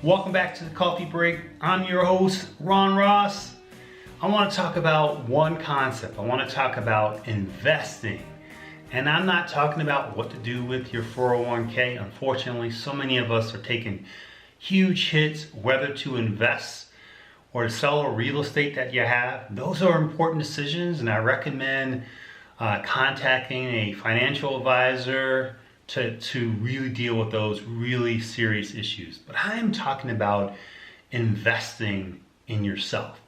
Welcome back to the Coffee Break. I'm your host, Ron Ross. I want to talk about one concept. I want to talk about investing. And I'm not talking about what to do with your 401k. Unfortunately, so many of us are taking huge hits, whether to invest or to sell a real estate that you have. Those are important decisions, and I recommend contacting a financial advisor to really deal with those really serious issues. But I am talking about investing in yourself.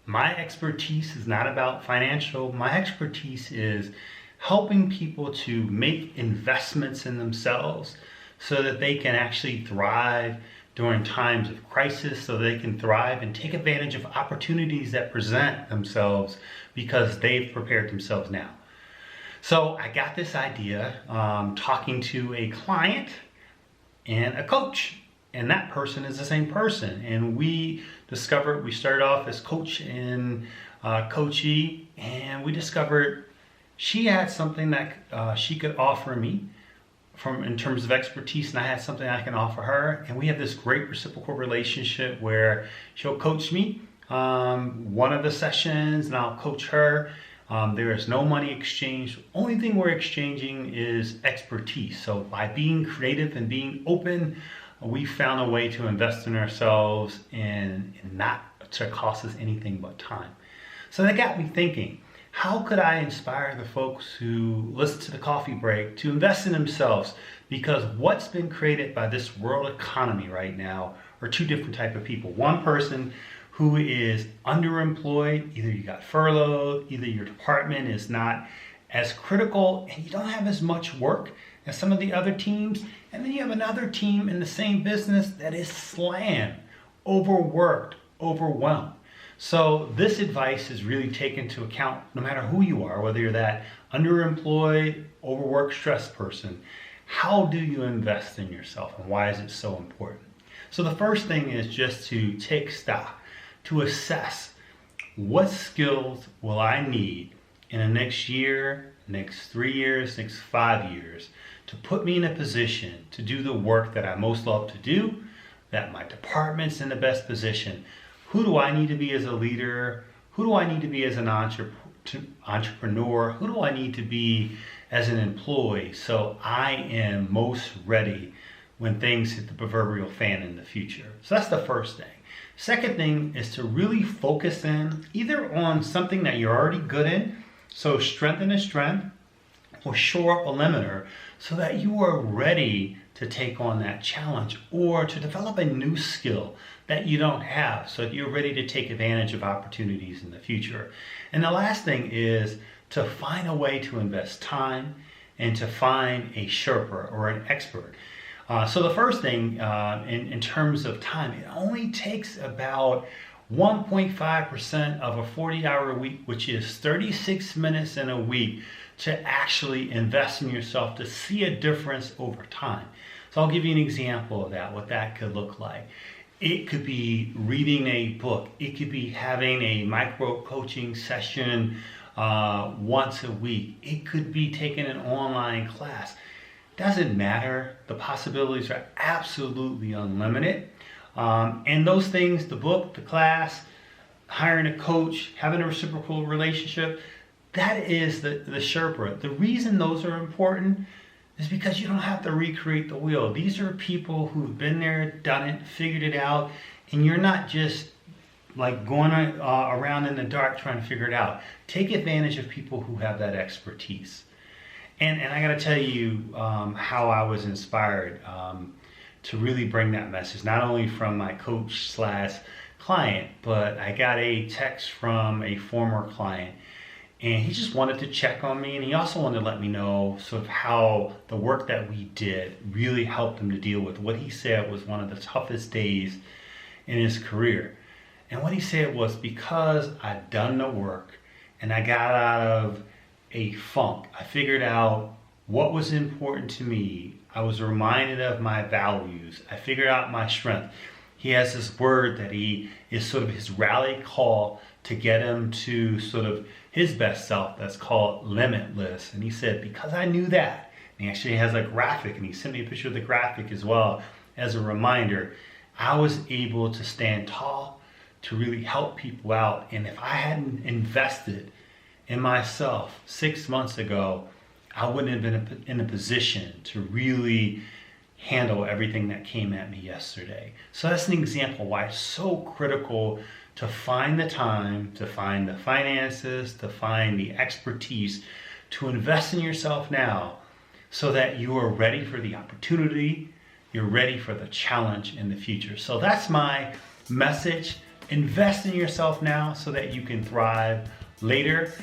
My expertise is not about financial. My expertise is helping people to make investments in themselves so that they can actually thrive during times of crisis, so they can thrive and take advantage of opportunities that present themselves because they've prepared themselves now. So I got this idea talking to a client and a coach, and that person is the same person. And we started off as coach and coachee, and we discovered she had something that she could offer me in terms of expertise, and I had something I can offer her. And we have this great reciprocal relationship where she'll coach me one of the sessions, and I'll coach her. There is no money exchange. The only thing we're exchanging is expertise. So by being creative and being open, we found a way to invest in ourselves and not to cost us anything but time. So that got me thinking, how could I inspire the folks who listen to the Coffee Break to invest in themselves? Because what's been created by this world economy right now are two different types of people. One person who is underemployed, either you got furloughed, either your department is not as critical and you don't have as much work as some of the other teams. And then you have another team in the same business that is slammed, overworked, overwhelmed. So this advice is really taken into account no matter who you are, whether you're that underemployed, overworked, stressed person. How do you invest in yourself, and why is it so important? So the first thing is just to take stock, to assess what skills will I need in the next year, next 3 years, next 5 years to put me in a position to do the work that I most love to do, that my department's in the best position. Who do I need to be as a leader? Who do I need to be as an entrepreneur? Who do I need to be as an employee so I am most ready when things hit the proverbial fan in the future? So that's the first thing. Second thing is to really focus in either on something that you're already good in, so strengthen a strength, or shore up a limiter so that you are ready to take on that challenge or to develop a new skill that you don't have so that you're ready to take advantage of opportunities in the future. And the last thing is to find a way to invest time and to find a Sherpa or an expert. So the first thing in terms of time, it only takes about 1.5% of a 40-hour week, which is 36 minutes in a week, to actually invest in yourself to see a difference over time. So I'll give you an example of that, what that could look like. It could be reading a book. It could be having a micro coaching session once a week. It could be taking an online class. Doesn't matter. The possibilities are absolutely unlimited. And those things, the book, the class, hiring a coach, having a reciprocal relationship, that is the Sherpa. The reason those are important is because you don't have to recreate the wheel. These are people who've been there, done it, figured it out, and you're not just like going around in the dark trying to figure it out. Take advantage of people who have that expertise. And I got to tell you how I was inspired to really bring that message, not only from my coach slash client, but I got a text from a former client, and he just wanted to check on me, and he also wanted to let me know sort of how the work that we did really helped him to deal with what he said was one of the toughest days in his career. And what he said was, because I'd done the work and I got out of a funk, I figured out what was important to me. I was reminded of my values. I figured out my strength. He has this word that he is sort of his rally call to get him to sort of his best self, that's called limitless. And he said, because I knew that, and he actually has a graphic, and he sent me a picture of the graphic as well as a reminder. I was able to stand tall, to really help people out. And if I hadn't invested in myself 6 months ago, I wouldn't have been in a position to really handle everything that came at me yesterday. So that's an example why it's so critical to find the time, to find the finances, to find the expertise, to invest in yourself now so that you are ready for the opportunity, you're ready for the challenge in the future. So that's my message. Invest in yourself now so that you can thrive later.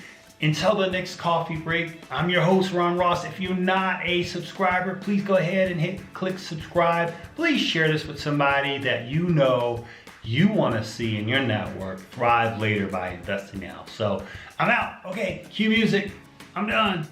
Until the next coffee break, I'm your host, Ron Ross. If you're not a subscriber, please go ahead and click subscribe. Please share this with somebody that you know you want to see in your network thrive later by investing now. So I'm out. Okay, cue music. I'm done.